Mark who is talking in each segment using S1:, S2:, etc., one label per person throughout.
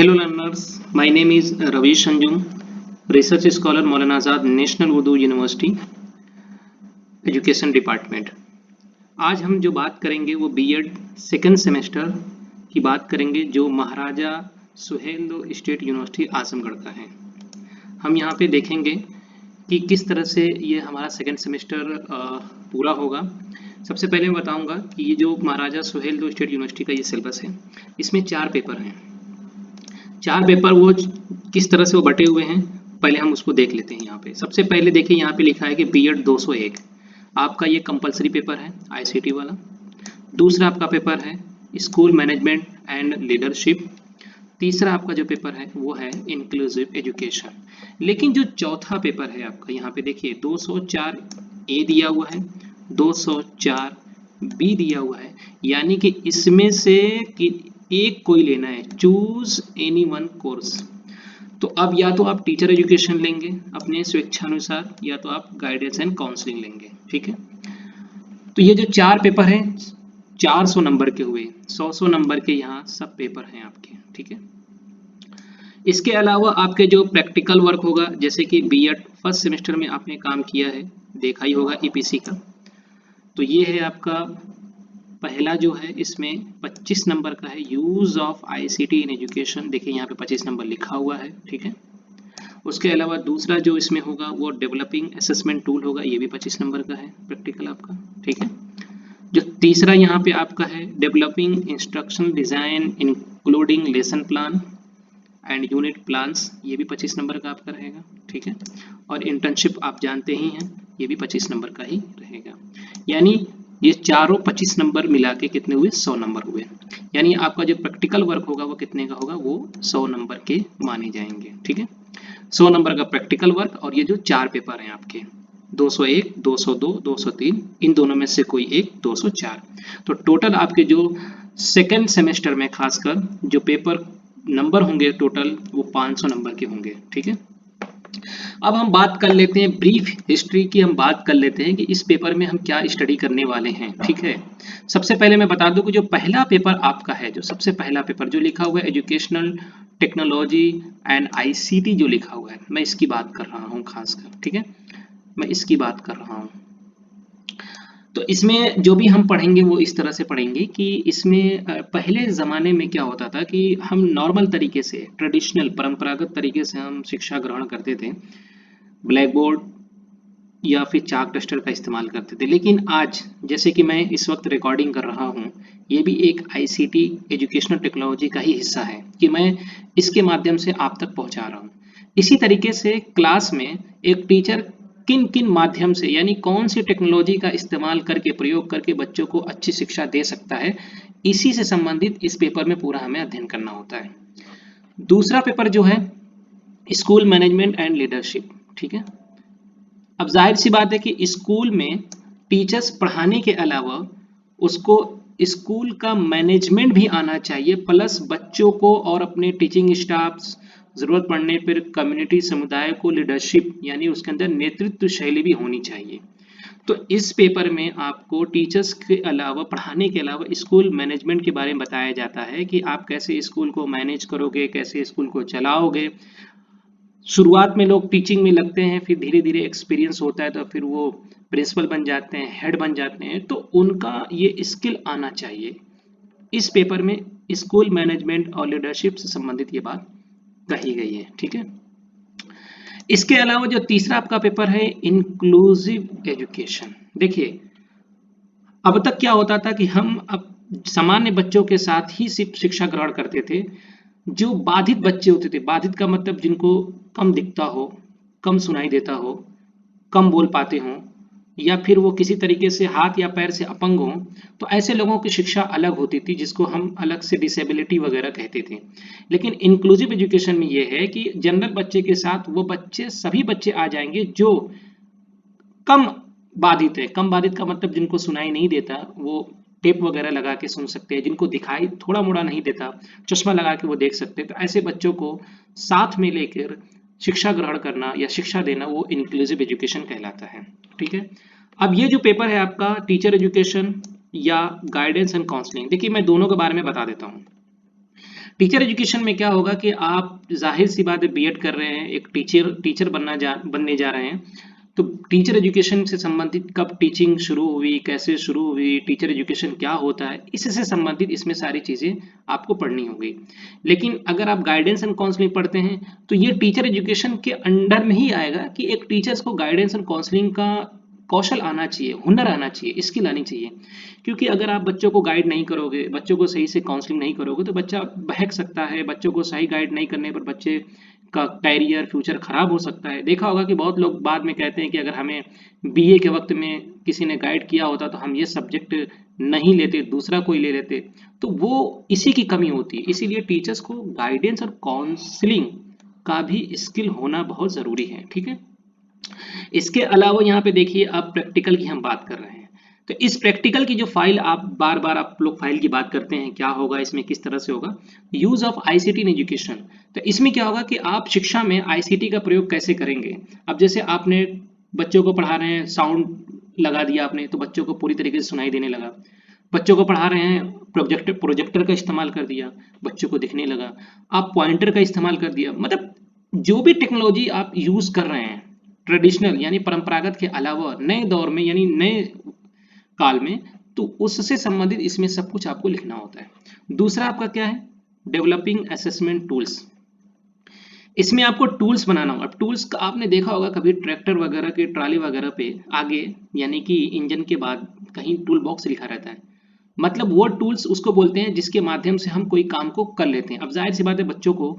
S1: Hello learners, my name is Ravi Shanjum, research scholar Maulana Azad national Urdu university education department. आज हम जो बात करेंगे वो बीएड सेकेंड सेमेस्टर की बात करेंगे जो महाराजा सुहेलदेव स्टेट यूनिवर्सिटी आजमगढ़ का है। हम यहाँ पे देखेंगे कि किस तरह से ये हमारा सेकेंड सेमेस्टर पूरा होगा। सबसे पहले मैं बताऊंगा कि ये जो महाराजा सुहेलदेव स्टेट यूनिवर्सिटी का ये सिलेबस है, इसमें 4 पेपर हैं। 4 पेपर वो किस तरह से वो बटे हुए हैं पहले हम उसको देख लेते हैं। यहाँ पे सबसे पहले देखिए, यहाँ पे लिखा है कि बीएड 201 आपका ये कंपलसरी पेपर है आईसीटी वाला। दूसरा आपका पेपर है स्कूल मैनेजमेंट एंड लीडरशिप। तीसरा आपका जो पेपर है वो है इंक्लूसिव एजुकेशन। लेकिन जो चौथा पेपर है आपका, यहाँ पे देखिए 204 ए दिया हुआ है, 204 बी दिया हुआ है, यानी कि इसमें से एक कोई लेना है, चूज एनी वन कोर्स। तो अब या तो आप टीचर एजुकेशन लेंगे अपने स्वेच्छानुसार, या तो आप गाइडेंस एंड काउंसलिंग लेंगे। ठीक है, तो ये जो 4 पेपर हैं 400 नंबर के हुए, 100 नंबर के यहाँ सब पेपर हैं आपके। ठीक है, इसके अलावा आपके जो प्रैक्टिकल वर्क होगा, जैसे कि बीएड फर्स्ट सेमेस्टर में आपने काम किया है, देखा ही होगा ईपीसी का, तो ये है आपका पहला जो है, इसमें 25 नंबर का है use of ICT in education. देखिए यहाँ पे 25 नंबर लिखा हुआ है। ठीक है, उसके अलावा दूसरा जो इसमें होगा वो डेवलपिंग असेसमेंट टूल होगा, ये भी 25 नंबर का है प्रैक्टिकल आपका। ठीक है, जो तीसरा यहाँ पे आपका है developing instruction design including lesson plan and unit plans, ये भी 25 नंबर का आपका रहेगा। ठीक है, और इंटर्नशिप आप जानते ही हैं, ये भी 25 नंबर का ही रहेगा। यानी ये चारों 25 नंबर मिला के कितने हुए, 100 नंबर हुए। यानी आपका जो प्रैक्टिकल वर्क होगा वो कितने का होगा, वो 100 नंबर के माने जाएंगे। ठीक है, 100 नंबर का प्रैक्टिकल वर्क, और ये जो 4 पेपर हैं आपके 201, 202, 203, इन दोनों में से कोई एक 204। तो टोटल आपके जो सेकेंड सेमेस्टर में खासकर जो पेपर नंबर होंगे टोटल वो 500 नंबर के होंगे। ठीक है, अब हम बात कर लेते हैं ब्रीफ हिस्ट्री की। हम बात कर लेते हैं कि इस पेपर में हम क्या स्टडी करने वाले हैं। ठीक है, सबसे पहले मैं बता दूं कि जो पहला पेपर आपका है, जो सबसे पहला पेपर जो लिखा हुआ है एजुकेशनल टेक्नोलॉजी एंड आईसीटी जो लिखा हुआ है, मैं इसकी बात कर रहा हूं खासकर। ठीक है, मैं इसकी बात कर रहा हूं। तो इसमें जो भी हम पढ़ेंगे वो इस तरह से पढ़ेंगे कि इसमें पहले ज़माने में क्या होता था कि हम नॉर्मल तरीके से, ट्रेडिशनल परंपरागत तरीके से हम शिक्षा ग्रहण करते थे, ब्लैक बोर्ड या फिर चाक डस्टर का इस्तेमाल करते थे। लेकिन आज जैसे कि मैं इस वक्त रिकॉर्डिंग कर रहा हूँ, ये भी एक आईसीटी एजुकेशनल टेक्नोलॉजी का ही हिस्सा है कि मैं इसके माध्यम से आप तक पहुँचा रहा हूँ। इसी तरीके से क्लास में एक टीचर किन किन माध्यम से, यानी कौन सी टेक्नोलॉजी का इस्तेमाल करके, प्रयोग करके बच्चों को अच्छी शिक्षा दे सकता है, इसी से संबंधित इस पेपर में पूरा हमें अध्ययन करना होता है। दूसरा पेपर जो है स्कूल मैनेजमेंट एंड लीडरशिप। ठीक है, अब जाहिर सी बात है कि स्कूल में टीचर्स पढ़ाने के अलावा उसको स्कूल का मैनेजमेंट भी आना चाहिए, प्लस बच्चों को और अपने टीचिंग स्टाफ, जरूरत पड़ने पर कम्युनिटी समुदाय को लीडरशिप, यानी उसके अंदर नेतृत्व शैली भी होनी चाहिए। तो इस पेपर में आपको टीचर्स के अलावा, पढ़ाने के अलावा स्कूल मैनेजमेंट के बारे में बताया जाता है कि आप कैसे स्कूल को मैनेज करोगे, कैसे स्कूल को चलाओगे। शुरुआत में लोग टीचिंग में लगते हैं, फिर धीरे धीरे एक्सपीरियंस होता है तो फिर वो प्रिंसिपल बन जाते हैं, हेड बन जाते हैं, तो उनका ये स्किल आना चाहिए। इस पेपर में स्कूल मैनेजमेंट और लीडरशिप से संबंधित ये बात कही गई है। ठीक है, इसके अलावा जो तीसरा आपका पेपर है इंक्लूसिव एजुकेशन। देखिए अब तक क्या होता था कि हम अब सामान्य बच्चों के साथ ही सिर्फ शिक्षा ग्रहण करते थे। जो बाधित बच्चे होते थे, बाधित का मतलब जिनको कम दिखता हो, कम सुनाई देता हो, कम बोल पाते हो, या फिर वो किसी तरीके से हाथ या पैर से अपंग हो, तो ऐसे लोगों की शिक्षा अलग होती थी, जिसको हम अलग से डिसेबिलिटी वगैरह कहते थे। लेकिन इंक्लूसिव एजुकेशन में ये है कि जनरल बच्चे के साथ वो बच्चे, सभी बच्चे आ जाएंगे जो कम बाधित है। कम बाधित का मतलब जिनको सुनाई नहीं देता, वो टेप वगैरह लगा के सुन सकते हैं, जिनको दिखाई थोड़ा मोड़ा नहीं देता, चश्मा लगा के वो देख सकते हैं। तो ऐसे बच्चों को साथ में लेकर शिक्षा ग्रहण करना या शिक्षा देना वो इंक्लूसिव एजुकेशन कहलाता है। ठीक है, अब ये जो पेपर है आपका टीचर एजुकेशन या गाइडेंस एंड काउंसलिंग, देखिए मैं दोनों के बारे में बता देता हूँ। टीचर एजुकेशन में क्या होगा कि आप जाहिर सी बात है बीएड कर रहे हैं, एक टीचर बनने जा रहे हैं, तो टीचर एजुकेशन से संबंधित कब टीचिंग शुरू हुई, कैसे शुरू हुई, टीचर एजुकेशन क्या होता है, इससे संबंधित इसमें सारी चीज़ें आपको पढ़नी होगी। लेकिन अगर आप गाइडेंस एंड काउंसलिंग पढ़ते हैं तो ये टीचर एजुकेशन के अंडर में ही आएगा कि एक टीचर्स को गाइडेंस एंड काउंसलिंग का कौशल आना चाहिए, हुनर आना चाहिए, स्किल आनी चाहिए। क्योंकि अगर आप बच्चों को गाइड नहीं करोगे, बच्चों को सही से काउंसलिंग नहीं करोगे तो बच्चा बहक सकता है। बच्चों को सही गाइड नहीं करने पर बच्चे का कैरियर फ्यूचर खराब हो सकता है। देखा होगा कि बहुत लोग बाद में कहते हैं कि अगर हमें बीए के वक्त में किसी ने गाइड किया होता तो हम ये सब्जेक्ट नहीं लेते, दूसरा कोई ले लेते। तो वो इसी की कमी होती है। इसीलिए टीचर्स को गाइडेंस और काउंसलिंग का भी स्किल होना बहुत ज़रूरी है। ठीक है, इसके अलावा यहाँ पे देखिए, अब प्रैक्टिकल की हम बात कर रहे हैं। तो इस प्रैक्टिकल की जो फाइल आप बार आप लोग फाइल की बात करते हैं, क्या होगा इसमें, किस तरह से होगा, use of ICT in education. तो इसमें क्या होगा कि आप शिक्षा में आईसीटी का प्रयोग कैसे करेंगे। अब जैसे आपने बच्चों को पढ़ा रहे हैं, साउंड लगा दिया आपने तो बच्चों को पूरी तरीके से सुनाई देने लगा। बच्चों को पढ़ा रहे हैं, प्रोजेक्टर का इस्तेमाल कर दिया, बच्चों को दिखने लगा। आप पॉइंटर का इस्तेमाल कर दिया। मतलब जो भी टेक्नोलॉजी आप यूज कर रहे हैं ट्रेडिशनल यानी परंपरागत के अलावा नए दौर में यानी नए काल में, तो उससे संबंधित इसमें सब कुछ आपको लिखना होता है। दूसरा आपका क्या है, डेवलपिंग असेसमेंट टूल्स। इसमें आपको टूल्स बनाना होगा। टूल्स का आपने देखा होगा कभी ट्रैक्टर वगैरह के ट्राली वगैरह पे आगे यानी कि इंजन के बाद कहीं टूल बॉक्स लिखा रहता है। मतलब वो टूल्स उसको बोलते हैं जिसके माध्यम से हम कोई काम को कर लेते हैं। अब जाहिर सी बात है, बच्चों को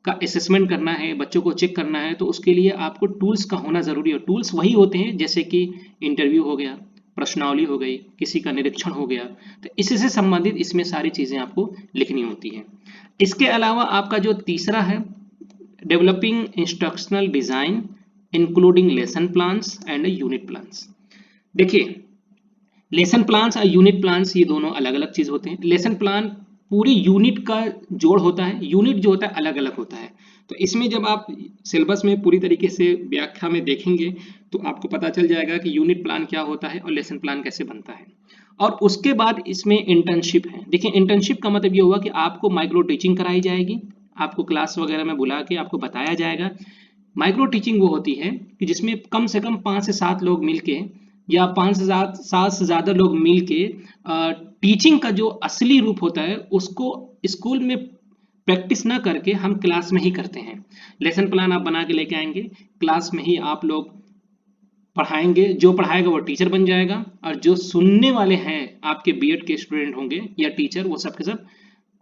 S1: का असेसमेंट करना है, बच्चों को चेक करना है, तो उसके लिए आपको टूल्स का होना जरूरी है। टूल्स वही होते हैं जैसे कि इंटरव्यू हो गया, प्रश्नावली हो गई, किसी का निरीक्षण हो गया, तो इससे संबंधित इसमें सारी चीजें आपको लिखनी होती हैं। इसके अलावा आपका जो तीसरा है, developing instructional design including lesson plans and unit plans. देखिए, लेसन प्लान्स और यूनिट प्लान्स ये दोनों अलग अलग चीज होते हैं। लेसन प्लान पूरी यूनिट का जोड़ होता है, यूनिट जो होता है अलग अलग होता है। तो इसमें जब आप सिलेबस में पूरी तरीके से व्याख्या में देखेंगे तो आपको पता चल जाएगा कि यूनिट प्लान क्या होता है और लेसन प्लान कैसे बनता है। और उसके बाद इसमें इंटर्नशिप है। देखिए, इंटर्नशिप का मतलब ये हुआ कि आपको माइक्रो टीचिंग कराई जाएगी, आपको क्लास वगैरह में बुला के आपको बताया जाएगा। माइक्रो टीचिंग वो होती है कि जिसमें कम से कम 5 से 7 लोग मिलके या 5 से 7 से ज़्यादा लोग मिलके टीचिंग का जो असली रूप होता है उसको स्कूल में प्रैक्टिस ना करके हम क्लास में ही करते हैं। लेसन प्लान आप बना के लेके आएंगे, क्लास में ही आप लोग पढ़ाएंगे, जो पढ़ाएगा वो टीचर बन जाएगा और जो सुनने वाले हैं आपके बीएड के स्टूडेंट होंगे या टीचर, वो सब के सब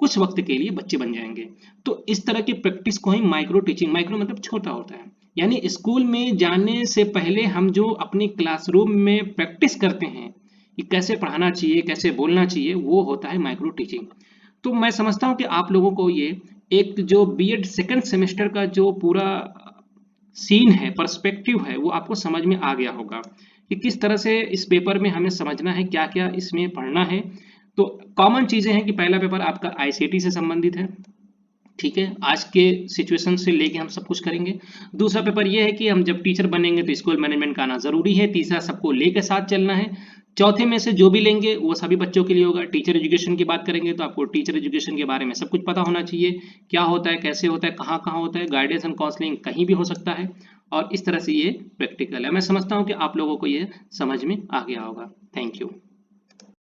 S1: कुछ वक्त के लिए बच्चे बन जाएंगे। तो इस तरह की प्रैक्टिस को ही माइक्रो टीचिंग, माइक्रो मतलब छोटा होता है, यानी स्कूल में जाने से पहले हम जो अपनी क्लासरूम में प्रैक्टिस करते हैं कि कैसे पढ़ाना चाहिए, कैसे बोलना चाहिए, वो होता है माइक्रो टीचिंग। तो मैं समझता हूँ कि आप लोगों को ये एक जो बीएड सेकंड सेमेस्टर का जो पूरा सीन है, पर्सपेक्टिव है, वो आपको समझ में आ गया होगा कि किस तरह से इस पेपर में हमें समझना है, क्या क्या इसमें पढ़ना है। तो कॉमन चीजें हैं कि पहला पेपर आपका आईसीटी से संबंधित है, ठीक है, आज के सिचुएशन से लेके हम सब कुछ करेंगे। दूसरा पेपर ये है कि हम जब टीचर बनेंगे तो स्कूल मैनेजमेंट का आना जरूरी है। तीसरा, सबको लेके साथ चलना है। चौथे में से जो भी लेंगे वो सभी बच्चों के लिए होगा। टीचर एजुकेशन की बात करेंगे तो आपको टीचर एजुकेशन के बारे में सब कुछ पता होना चाहिए, क्या होता है, कैसे होता है, कहाँ कहाँ होता है, गाइडेंस एंड काउंसलिंग कहीं भी हो सकता है। और इस तरह से ये प्रैक्टिकल है। मैं समझता हूँ कि आप लोगों को ये समझ में आ गया होगा। Thank you.